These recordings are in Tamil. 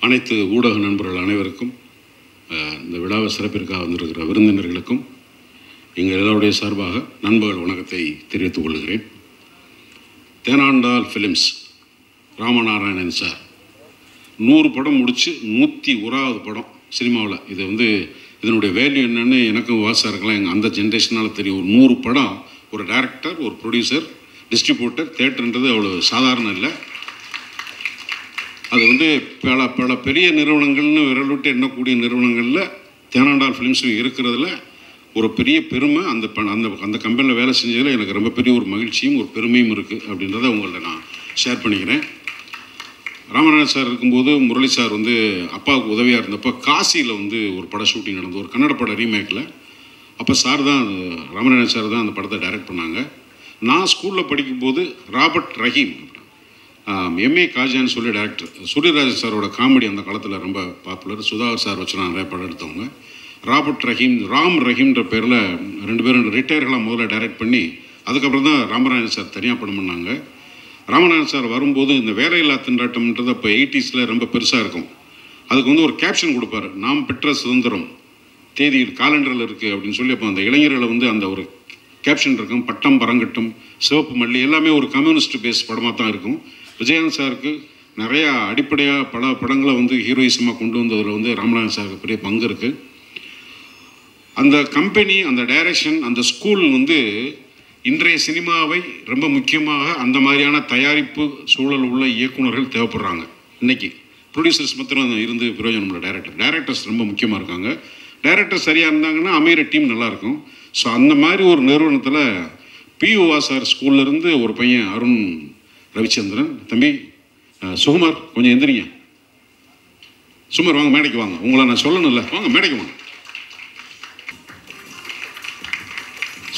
அனைத்து ஊடக நண்பர்கள் அனைவருக்கும் இந்த விழாவை சிறப்பிற்காக வந்திருக்கிற விருந்தினர்களுக்கும் எங்கள் எல்லாருடைய சார்பாக நண்பர்கள் வணக்கத்தை தெரிவித்துக் கொள்கிறேன். தேனாண்டால் ஃபிலிம்ஸ் ராமநாராயணன் சார் 100 படம் முடித்து 101வது படம் சினிமாவில். இது இதனுடைய வேல்யூ என்னென்னு எனக்கும் வாசா இருக்கலாம், அந்த ஜென்ரேஷனால் தெரியும். ஒரு 100 படம் ஒரு டைரக்டர், ஒரு ப்ரொடியூசர், டிஸ்ட்ரிபியூட்டர், தேட்டர்ன்றது அவ்வளோ சாதாரண இல்லை. அது பல பெரிய நிறுவனங்கள்னு விரல் விட்டு எண்ணக்கூடிய நிறுவனங்களில் தேனாண்டால் ஃபிலிம்ஸும் இருக்கிறதுல ஒரு பெரிய பெருமை. அந்த கம்பெனியில் வேலை செஞ்சதில் எனக்கு ரொம்ப பெரிய ஒரு மகிழ்ச்சியும் ஒரு பெருமையும் இருக்குது அப்படின்றத உங்கள்ட்ட நான் ஷேர் பண்ணிக்கிறேன். ராமநாதன் சார் இருக்கும்போது முரளி சார் அப்பாவுக்கு உதவியாக இருந்தப்போ காசியில் ஒரு பட ஷூட்டிங் நடந்தது, ஒரு கன்னட பட ரீமேக்கில். அப்போ ராமநாதன் சார் தான் அந்த படத்தை டைரக்ட் பண்ணாங்க. நான் ஸ்கூலில் படிக்கும்போது ராபர்ட் ரஹீம், எம்ஏ காஜான்னு சொல்லி டைரக்டர், சூரியராஜன் சாரோட காமெடி அந்த காலத்தில் ரொம்ப பாப்புலர். சுதாகர் சார் வச்சு நான் நிறைய படம் எடுத்தவங்க. ராபர்ட் ரஹீம், ராம் ரஹீம்ன்ற பேரில் 2 பேரும் ரிட்டையர்களாக முதல்ல டைரக்ட் பண்ணி அதுக்கப்புறம் தான் ராமநாதன் சார் தனியாக படம் பண்ணாங்க. ராமநாதன் சார் வரும்போது இந்த வேலையில்லா திண்டாட்டம்ன்றது அப்போ 80s ரொம்ப பெருசாக இருக்கும். அதுக்கு ஒரு கேப்ஷன் கொடுப்பாரு, நாம் பெற்ற சுதந்திரம் தேதி காலண்டரில் இருக்குது அப்படின்னு சொல்லி. அப்போ அந்த இளைஞர்களை அந்த ஒரு கேப்ஷன் இருக்கும், பட்டம் பரங்கட்டும் சிவப்பு மல்லி, எல்லாமே ஒரு கம்யூனிஸ்ட் பேஸ் படமாக தான் இருக்கும். விஜயகாந்த் சாருக்கு நிறையா அடிப்படையாக பல படங்களை ஹீரோயிசமாக கொண்டு வந்ததில் ராமநாதன் சாருக்கு பெரிய பங்கு இருக்குது. அந்த கம்பெனி, அந்த டைரக்ஷன், அந்த ஸ்கூல் இன்றைய சினிமாவை ரொம்ப முக்கியமாக அந்த மாதிரியான தயாரிப்பு சூழல் உள்ள இயக்குநர்கள் தேவைப்படுறாங்க. இன்றைக்கி ப்ரொடியூசர்ஸ் மாத்திரம் இருந்து பிரயோஜனம் இல்லை, டைரக்டர்ஸ் ரொம்ப முக்கியமாக இருக்காங்க. டைரக்டர் சரியாக இருந்தாங்கன்னா அமைகிற டீம் நல்லாயிருக்கும். ஸோ அந்த மாதிரி ஒரு நிறுவனத்தில் பியூவா சார் ஸ்கூல்லேருந்து ஒரு பையன் அருண் ரவிச்சந்திரன், தம்பி சுகுமார் கொஞ்சம் எந்திரிங்க, சுகுமார் வாங்க மேடைக்கு வாங்க, உங்களை நான் சொல்லணும்ல, வாங்க மேடைக்கு வாங்க.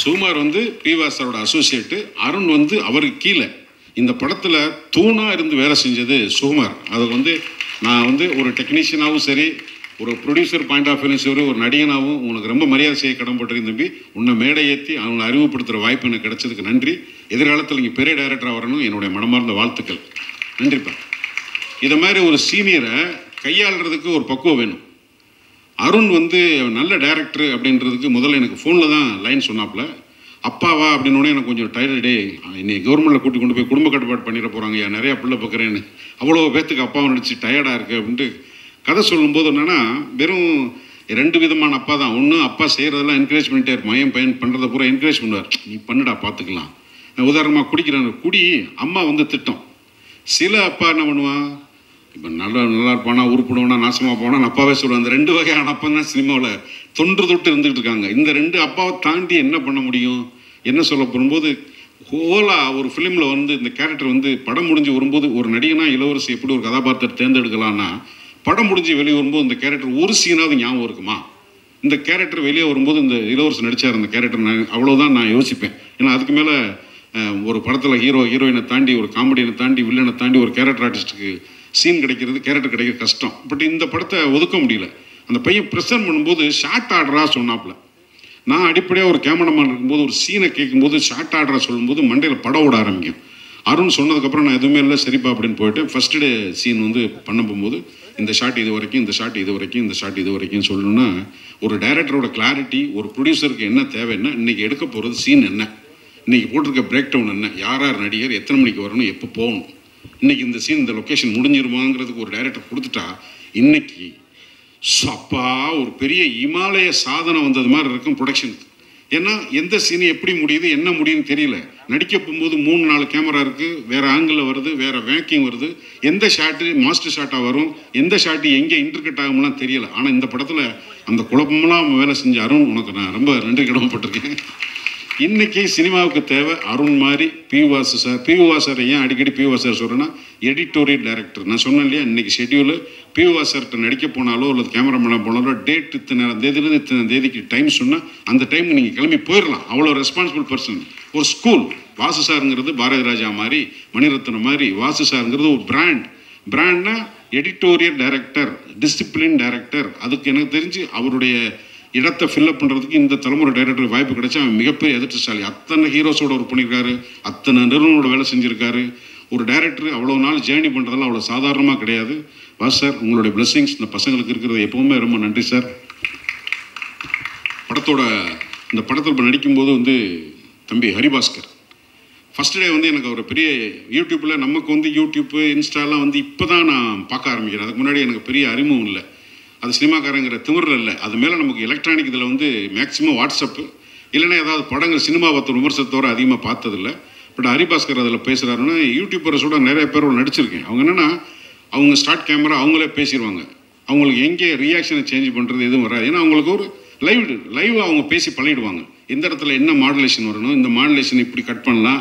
சுகுமார் பிவா சாரோட அசோசியேட்டு, அருண் அவருக்கு கீழே இந்த படத்தில் தூணாக இருந்து வேலை செஞ்சது சுகுமார். அது நான் ஒரு டெக்னீஷியனாகவும் சரி, ஒரு ப்ரொடியூசர் பாயிண்ட் ஆஃப் வியூலையும் சரி, ஒரு நடிகனாகவும் உனக்கு ரொம்ப மரியாதை செய்ய கடன்பட்டிருக்கேன் தம்பி. உன்னை மேடை ஏற்றி அவங்களை அறிமுகப்படுத்துகிற வாய்ப்பு எனக்கு கிடைச்சதுக்கு நன்றி. எதிர்காலத்தில் நீங்கள் பெரிய டைரக்டராக வரணும், என்னுடைய மனமார்ந்த வாழ்த்துக்கள். நன்றிப்பா. இதை மாதிரி ஒரு சீனியரை கையாளுறதுக்கு ஒரு பக்குவம் வேணும். அருண் நல்ல டைரக்டர் அப்படின்றதுக்கு முதல்ல எனக்கு ஃபோனில் தான் லைன் சொன்னாப்புல. அப்பாவா அப்படின்னோடனே எனக்கு கொஞ்சம் டயர்டே, இன்னைக்கு கவர்மெண்ட்டில் கூட்டி கொண்டு போய் குடும்ப கட்டுப்பாடு பண்ணிட போகிறாங்க, நிறையா பிள்ளை பார்க்குறேன்னு, அவ்வளோ பேத்துக்கு அப்பாவை நடிச்சு டயர்டாக இருக்குது அப்படின்ட்டு கதை சொல்லும்போது என்னென்னா, வெறும் 2 விதமான அப்பா தான். ஒன்று, அப்பா செய்கிறதெல்லாம் என்கரேஜ் பண்ணிட்டே இருப்பான், பையன் பண்ணுறதை பூரா என்கரேஜ் பண்ணுவார், நீ பண்ணுடா பார்த்துக்கலாம். உதாரணமாக குடிக்கிறான், குடி, அம்மா திட்டம். சில அப்பா என்ன பண்ணுவான், இப்போ நல்லா இருப்பானா, உருப்பிடுவானா, நாசமாக போனான்னு அப்பாவே சொல்லுவான். அந்த 2 வகையான அப்பா தான் சினிமாவில் தொன்று தொட்டு இருந்துகிட்டு இருக்காங்க. இந்த 2 அப்பாவை தாண்டி என்ன பண்ண முடியும், என்ன சொல்ல போகும்போது ஹோலாக ஒரு ஃபிலிமில் இந்த கேரக்டர் படம் முடிஞ்சு வரும்போது ஒரு நடிகனா இளவரசி எப்படி ஒரு கதாபாத்திரத்தை தேர்ந்தெடுக்கலான்னா, படம் முடிஞ்சு வெளியே வரும்போது இந்த கேரக்டர் ஒரு சீனாவது ஞாபகம் இருக்குமா, இந்த கேரக்டர் வெளியே வரும்போது இந்த இளவரசி நடித்தார் அந்த கேரக்டர், அவ்வளோதான் நான் யோசிப்பேன். ஏன்னா அதுக்கு மேலே ஒரு படத்தில் ஹீரோயினை தாண்டி, ஒரு காமெடியனை தாண்டி, வில்லனை தாண்டி ஒரு கேரக்டர் ஆர்டிஸ்ட்டுக்கு சீன் கேரக்டர் கிடைக்கிறது கஷ்டம். பட் இந்த படத்தை ஒதுக்க முடியல. அந்த பையன் ப்ரெசென்ட் பண்ணும்போது ஷார்ட் ஆர்டராக சொன்னாப்புல. நான் அடிப்படையாக ஒரு கேமராமேன் இருக்கும்போது ஒரு சீனை கேட்கும்போது ஷார்ட் ஆர்டராக சொல்லும்போது மண்டையில் படம் ஓட ஆரம்பிக்கும். அருண் சொன்னதுக்கப்புறம் நான் எதுவுமே இல்லை, சரிப்பா அப்படின்னு போயிட்டு ஃபஸ்ட்டு டே சீன் பண்ண போகும்போது இந்த ஷாட் இது வரைக்கும், இந்த ஷாட் இது வரைக்கும், இந்த ஷாட் இது வரைக்கும் சொல்லணும்னா, ஒரு டைரக்டரோட கிளாரிட்டி, ஒரு ப்ரொடியூசருக்கு என்ன தேவைன்னா, இன்றைக்கி எடுக்க போகிறது சீன் என்ன, இன்றைக்கி போட்டிருக்க பிரேக் டவுன் என்ன, யார் நடிகர், எத்தனை மணிக்கு வரணும், எப்போ போகணும், இன்றைக்கி இந்த சீன் இந்த லொக்கேஷன் முடிஞ்சிருமாங்கிறதுக்கு ஒரு டைரக்டர் கொடுத்துட்டா, இன்றைக்கி அப்பா ஒரு பெரிய இமாலய சாதனை வந்தது மாதிரி இருக்கும் ப்ரொடக்ஷனுக்கு. ஏன்னா எந்த சீனு எப்படி முடியுது, என்ன முடியுதுன்னு தெரியல. நடிக்க போகும்போது 3-4 கேமரா இருக்குது, வேறு ஆங்கிளில் வருது, வேறு வேக்கிங் வருது, எந்த ஷாட்டு மாஸ்டர் ஷாட்டாக வரும், எந்த ஷாட்டு எங்கே இன்டர்கட் ஆகும்லாம் தெரியல. ஆனால் இந்த படத்தில் அந்த குழப்பமெல்லாம் வேலை செஞ்ச அருண், உனக்கு நான் ரொம்ப நன்றி கடமைப்பட்டிருக்கேன். இன்றைக்கி சினிமாவுக்கு தேவை அருண் மாதிரி பியூவா சார். ஏன் அடிக்கடி பியூவா சார் சொல்கிறேன்னா, எடிட்டோரியல் டைரக்டர். நான் சொன்னேன் இல்லையா, இன்றைக்கி ஷெட்யூலு பியூவா சார்கிட்ட நடிக்க போனாலோ அல்லது கேமராமேனாக போனாலோ டேட் இத்தனை தேதியிலேருந்து இத்தனை தேதிக்கு டைம் சொன்னால் அந்த டைமுக்கு நீங்கள் கிளம்பி போயிடலாம். அவ்வளோ ரெஸ்பான்சிபிள் பர்சன். ஒரு ஸ்கூல் வாசு சாருங்கிறது பாரதி ராஜா மாதிரி, மணிரத்னம் மாதிரி. வாசு சாருங்கிறது ஒரு பிராண்ட்னா எடிட்டோரியல் டைரக்டர், டிசிப்ளின் டைரக்டர். அதுக்கு எனக்கு தெரிஞ்சு அவருடைய இடத்தை ஃபில்லப் பண்ணுறதுக்கு இந்த தலைமுறை டைரக்டருக்கு வாய்ப்பு கிடைச்சா அவன் மிகப்பெரிய எதிர்த்துசாலி. அத்தனை ஹீரோஸோட ஒர்க் பண்ணியிருக்காரு, அத்தனை நிறுவனோட வேலை செஞ்சுருக்காரு. ஒரு டைரக்டர் அவ்வளோ நாள் ஜேர்னி பண்ணுறதெல்லாம் அவ்வளோ சாதாரணமாக கிடையாது. வாஸ் சார், உங்களுடைய பிளெஸிங்ஸ் இந்த பசங்களுக்கு இருக்கிறது எப்பவுமே ரொம்ப நன்றி சார். இந்த படத்தில் நடிக்கும்போது வந்து தம்பி ஹரிபாஸ்கர் ஃபஸ்ட் டே வந்து எனக்கு ஒரு பெரிய யூடியூப்பில் நமக்கு வந்து யூடியூப்பு இன்ஸ்டாலாம் வந்து இப்போ தான் நான் பார்க்க ஆரம்பிக்கிறேன். அதுக்கு முன்னாடி எனக்கு பெரிய அறிமுகம் இல்லை. அது சினிமாக்காரங்கிற திமிரில் இல்லை. அது மேலே நமக்கு எலக்ட்ரானிக் இதில் வந்து மேக்ஸிமம் வாட்ஸ்அப்பு இல்லைன்னா ஏதாவது படங்கள் சினிமா பார்த்த விமர்சனத்தோடு அதிகமாக பார்த்ததில்லை. பட் ஹரிபாஸ்கர் அதில் பேசுகிறாருன்னா யூடியூபர்ஸோட நிறைய பேரோட நடிச்சிருக்கேன். அவங்க என்னென்னா அவங்க ஸ்டார்ட் கேமரா அவங்களே பேசிடுவாங்க. அவங்களுக்கு எங்கே ரியாக்ஷனை சேஞ்ச் பண்ணுறது எதுவும் வராது. ஏன்னா அவங்களுக்கு ஒரு லைவாக அவங்க பேசி பழகிடுவாங்க. எந்த இடத்துல என்ன மாடுலேஷன் வரணும், இந்த மாடுலேஷன் இப்படி கட் பண்ணலாம்,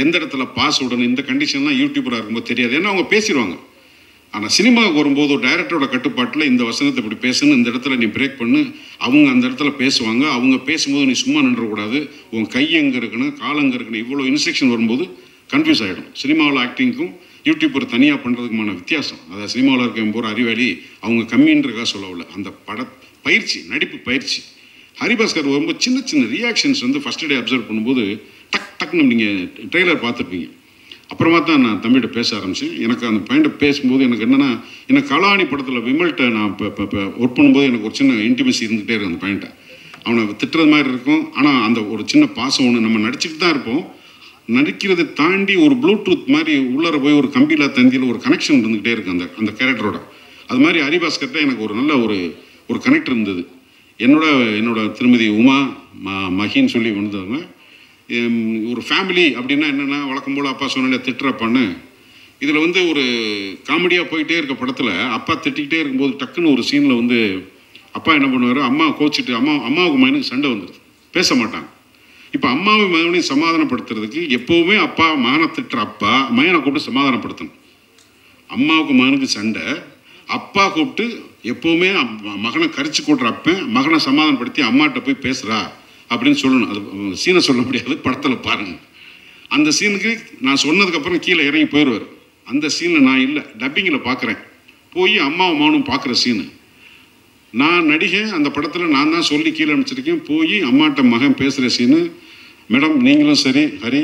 எந்த இடத்துல பாஸ் விடணும், இந்த கண்டிஷன்லாம் யூடியூபராக இருக்கும்போது தெரியாது. ஏன்னா அவங்க பேசிடுவாங்க. ஆனால் சினிமாவுக்கு வரும்போது ஒரு டைரக்டரோட கட்டுப்பாட்டில் இந்த வசனத்தை இப்படி பேசணும், இந்த இடத்துல நீ பிரேக் பண்ணு, அவங்க அந்த இடத்துல பேசுவாங்க. அவங்க பேசும்போது நீ சும்மா நின்றக்கூடாது, உன் கை எங்கே இருக்கணும், கால் எங்கே இருக்கணும், இவ்வளோ இன்ஸ்ட்ரக்ஷன் வரும்போது கன்ஃபியூஸ் ஆகிடும். சினிமாவில் ஆக்டிங்க்கும் யூடியூப்பர் தனியாக பண்ணுறதுக்குமான வித்தியாசம். அதாவது சினிமாவில் இருக்க போகிற அறிவாளி அவங்க கம்மின்றக்காக சொல்லவில்லை. அந்த பயிற்சி, நடிப்பு பயிற்சி. ஹரிபாஸ்கர் வரும்போது சின்ன சின்ன ரியாக்ஷன்ஸ் வந்து ஃபஸ்ட் டே அப்சர்வ் பண்ணும்போது டக்குன்னு நீங்கள் ட்ரெய்லர் பார்த்துருப்பீங்க. அப்புறமா தான் நான் தம்பிகிட்ட பேச ஆரம்பித்தேன். எனக்கு அந்த பையன்கிட்ட பேசும்போது எனக்கு என்னென்னா, எனக்கு கலாணி படத்தில் விமல்கிட்ட நான் இப்போ ஒர்க் பண்ணும்போது எனக்கு ஒரு சின்ன இன்டிமசி இருந்துகிட்டே இருக்கும். அந்த பையன்கிட்ட அவனை திட்டுறது மாதிரி இருக்கும். ஆனால் அந்த ஒரு சின்ன பாசம் ஒன்று நம்ம நடிச்சுட்டு தான் இருப்போம். நடிக்கிறதை தாண்டி ஒரு ப்ளூடூத் மாதிரி உள்ளார போய் ஒரு கம்பியில் தந்தியில் ஒரு கனெக்ஷன் இருந்துகிட்டே இருக்கும் அந்த கேரக்டரோட. அது மாதிரி ஹரிபாஸ்கர்கிட்ட எனக்கு ஒரு நல்ல ஒரு கனெக்ட் இருந்தது. என்னோட திருமதி உமா மகின்னு சொல்லி வந்தவங்க. ஒரு ஃபேமிலி அப்படின்னா என்னென்னா, வழக்கம் போல் அப்பா சொன்னாலே திட்டுறப்பான்னு இதில் வந்து ஒரு காமெடியாக போயிட்டே இருக்க படத்தில் அப்பா திட்டிக்கிட்டே இருக்கும்போது டக்குன்னு ஒரு சீனில் வந்து அப்பா என்ன பண்ணுவார், அம்மா கோச்சிட்டு அம்மாவுக்கு மகனுக்கு சண்டை வந்துடுது, பேச மாட்டாங்க. இப்போ அம்மாவும் மகனையும் சமாதானப்படுத்துறதுக்கு எப்போவுமே அப்பா மகனை திட்டுற அப்பா மகனை கூப்பிட்டு சமாதானப்படுத்தணும். அம்மாவுக்கு மகனுக்கு சண்டை, அப்பா கூப்பிட்டு எப்போவுமே மகனை கரிச்சு கூட்டுற அப்பன் மகனை சமாதானப்படுத்தி அம்மாட்ட போய் பேசுகிறா அப்படின்னு சொல்லணும். அது சீனை சொல்ல முடியாது, படத்தில் பாருங்கள். அந்த சீனுக்கு நான் சொன்னதுக்கப்புறம் கீழே இறங்கி போயிடுவார். அந்த சீனில் நான் இல்லை, டப்பிங்கில் பார்க்குறேன். போய் அம்மாவும் மகனும் பார்க்குற சீனு நான் நடிகை. அந்த படத்தில் நான் தான் சொல்லி கீழே அனுப்பிச்சிருக்கேன். போய் அம்மாட்ட மகன் பேசுகிற சீனு, மேடம் நீங்களும் சரி ஹரி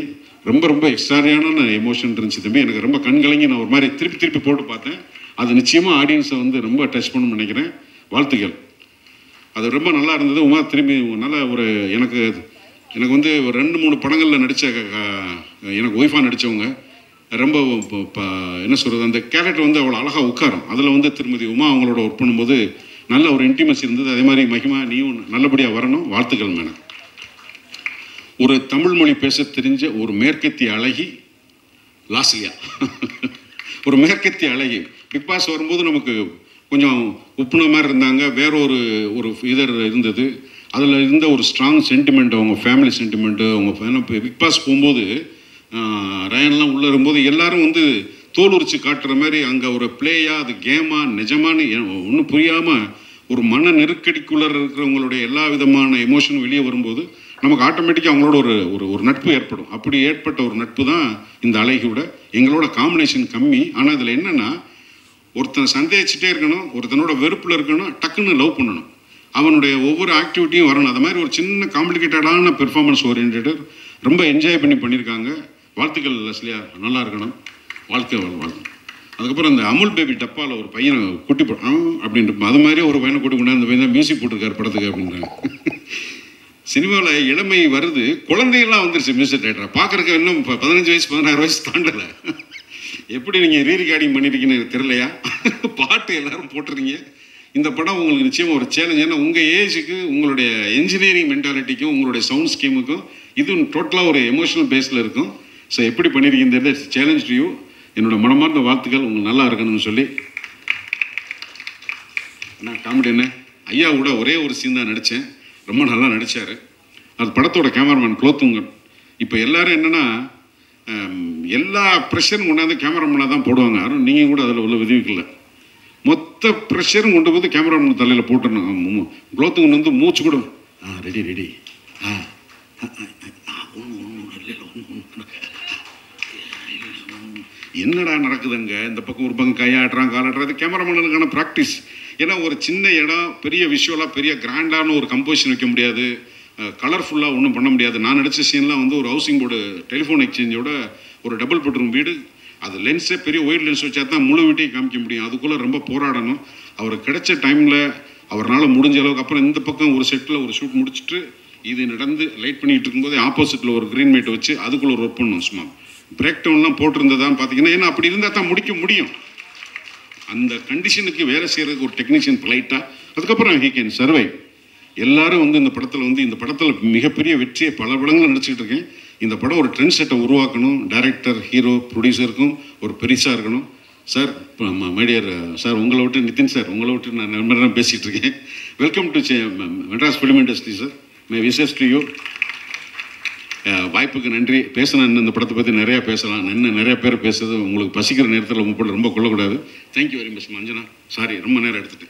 ரொம்ப எக்ஸ்ட்ராரியான எமோஷன் இருந்துச்சு தம்பி. எனக்கு ரொம்ப கண்கலங்கி நான் ஒரு மாதிரி திருப்பி போட்டு பார்த்தேன். அது நிச்சயமாக ஆடியன்ஸை வந்து ரொம்ப டச் பண்ணணும்னு நினைக்கிறேன். வாழ்த்துக்கள். அது ரொம்ப நல்லா இருந்தது. உமா திரும்பி நல்ல எனக்கு வந்து ஒரு 2-3 படங்களில் நடித்த எனக்கு ஒய்ஃபாக நடித்தவங்க ரொம்ப என்ன சொல்கிறது, அந்த கேரக்டர் வந்து அவ்வளோ அழகாக உட்காரும். அதில் வந்து திருமதி உமா அவங்களோட ஒர்க் பண்ணும்போது நல்ல ஒரு இன்டிமசி இருந்தது. அதே மாதிரி மகிமா நீயும் நல்லபடியாக வரணும். வாழ்த்துக்கள் மேடம். ஒரு தமிழ் மொழி பேச தெரிஞ்ச ஒரு மேற்கத்திய அழகி லாஸ்லியா. ஒரு மேற்கத்திய அழகி. பிக் பாஸ் வரும்போது நமக்கு கொஞ்சம் உப்புன மாதிரி இருந்தாங்க. வேற ஒரு இதர் இருந்தது. அதில் இருந்த ஒரு ஸ்ட்ராங் சென்டிமெண்ட், அவங்க ஃபேமிலி சென்டிமெண்ட்டு, அவங்க பிக் பாஸ் போகும்போது ரயன்லாம் உள்ளே இருக்கும்போது எல்லாரும் வந்து தோல் உரிச்சு காட்டுற மாதிரி அங்கே ஒரு பிளேயா அது கேமா நிஜமானு ஒன்றும் புரியாமல் ஒரு மன நெருக்கடிக்குள்ளே இருக்கிறவங்களுடைய எல்லா விதமான எமோஷனும் வெளியே வரும்போது நமக்கு ஆட்டோமேட்டிக்காக அவங்களோட ஒரு நட்பு ஏற்படும். அப்படி ஏற்பட்ட ஒரு நட்பு தான் இந்த அழகியோட. எங்களோட காம்பினேஷன் கம்மி. ஆனால் இதில் என்னென்னா, ஒருத்தனை சந்தேகிச்சுட்டே இருக்கணும், ஒருத்தனோட வெறுப்பில் இருக்கணும், டக்குன்னு லவ் பண்ணணும், அவனுடைய ஒவ்வொரு ஆக்டிவிட்டியும் வரணும். அது மாதிரி ஒரு சின்ன காம்ப்ளிகேட்டடான பெர்ஃபார்மன்ஸ் ஓரியன்டட் ரொம்ப என்ஜாய் பண்ணியிருக்காங்க. வாழ்த்துக்கள் லஸ்லியா, நல்லா இருக்கணும். வாழ்க்கை. அதுக்கப்புறம் அந்த அமுல் பேபி டப்பாவில் ஒரு பையனை குட்டி அப்படின்ட்டு அது மாதிரி ஒரு பையனை கூட்டி கொண்டு அந்த பையன் தான் மியூசிக் போட்டிருக்காரு படத்துக்கு அப்படின்றாங்க. சினிமாவில் இளமை வருது, குழந்தைகள்லாம் வந்துருச்சு மியூசிக் டைரக்டர். பார்க்குறக்கு இன்னும் 15 வயசு 16 வயசு தாண்டலை. எப்படி நீங்கள் ரீரிகார்டிங் பண்ணியிருக்கீங்கன்னு எனக்கு தெரியலையா? பாட்டு எல்லாரும் போட்டுறீங்க. இந்த படம் உங்களுக்கு நிச்சயமாக ஒரு சேலஞ்ச். ஏன்னா உங்கள் ஏஜுக்கு, உங்களுடைய என்ஜினியரிங் மென்டாலிட்டிக்கும், உங்களுடைய சவுண்ட் ஸ்கீமுக்கும் இது டோட்டலாக ஒரு எமோஷனல் பேஸில் இருக்கும். ஸோ எப்படி பண்ணியிருக்கீங்க சேலஞ்ச் டு யூ. என்னோட மனமார்ந்த வாழ்த்துக்கள். உங்களுக்கு நல்லா இருக்கணும்னு சொல்லி நான் காமெடி என்ன ஐயா கூட ஒரே ஒரு சீன் தான் நடித்தேன். ரொம்ப நல்லா நடித்தார். அது படத்தோட கேமராமேன் குலோத்துங்கன். இப்போ எல்லோரும் என்னென்னா, எல்லா ப்ரெஷரும் கொண்டாந்து கேமராமேனாக தான் போடுவாங்க. யாரும் நீங்கள் கூட அதில் உள்ள விதிவிக்கல. மொத்த ப்ரெஷரும் கொண்டு போய் கேமராமேன் தலையில் போட்டுருணும். குலோத்துங்கன் வந்து மூச்சு கூட ரெடி என்னடா நடக்குதுங்க, இந்த பக்கம் ஒரு பக்கம் கையாட்டுறான் காலாட்டுறது கேமராமேனுக்கான ப்ராக்டிஸ். ஏன்னா ஒரு சின்ன இடம் பெரிய விஷுவலாக பெரிய கிராண்டான ஒரு கம்போசிஷன் வைக்க முடியாது, கலர்ஃபுல்லாக ஒன்றும் பண்ண முடியாது. நான் நடித்த சீன்லாம் வந்து ஒரு ஹவுசிங் போர்டு டெலிஃபோன் எக்ஸ்சேஞ்சோட ஒரு டபுள் பெட்ரூம் வீடு, அது லென்ஸே பெரிய ஒயிட் லென்ஸ் வச்சா தான் முழு வீட்டையும் காமிக்க முடியும். அதுக்குள்ளே ரொம்ப போராடணும். அவர் கிடைச்ச டைமில் அவரால் முடிஞ்ச அளவுக்கு, அப்புறம் இந்த பக்கம் ஒரு செட்டில் ஒரு ஷூட் முடிச்சுட்டு இது நடந்து லைட் பண்ணிகிட்டு இருக்கும்போது ஆப்போசிட்டில் ஒரு க்ரீன் மேட் வச்சு அதுக்குள்ளே ஒரு ஒர்க் பண்ணணும். சும்மா பிரேக் டவுன்லாம் போட்டிருந்ததான் பார்த்தீங்கன்னா, ஏன்னா அப்படி இருந்தால் தான் முடிக்க முடியும். அந்த கண்டிஷனுக்கு வேலை செய்கிறதுக்கு ஒரு டெக்னீஷியன் லைட்டாக, அதுக்கப்புறம் ஹீ கேன் சர்வை. எல்லாரும் வந்து இந்த படத்தில் மிகப்பெரிய வெற்றியை பல படங்கள் நடிச்சுக்கிட்டு இருக்கேன். இந்த படம் ஒரு ட்ரெண்ட் செட்டை உருவாக்கணும். டைரக்டர், ஹீரோ, ப்ரொடியூசருக்கும் ஒரு பெருசாக இருக்கணும். சார், மைடியர் சார், உங்களை விட்டு நிதின் சார், உங்களை விட்டு நான் நண்பர் பேசிகிட்டு இருக்கேன். Welcome to Madras film industry sir. My wishes to you. வாய்ப்புக்கு நன்றி. பேசணும், இந்த படத்தை பற்றி நிறையா பேசலாம். நிறைய பேர் பேசுறது உங்களுக்கு பசிக்கிற நேரத்தில் உங்கள் கூட ரொம்ப கொள்ளக்கூடாது. Thank you very much. Anjana, sorry ரொம்ப நேரம் எடுத்துகிட்டு.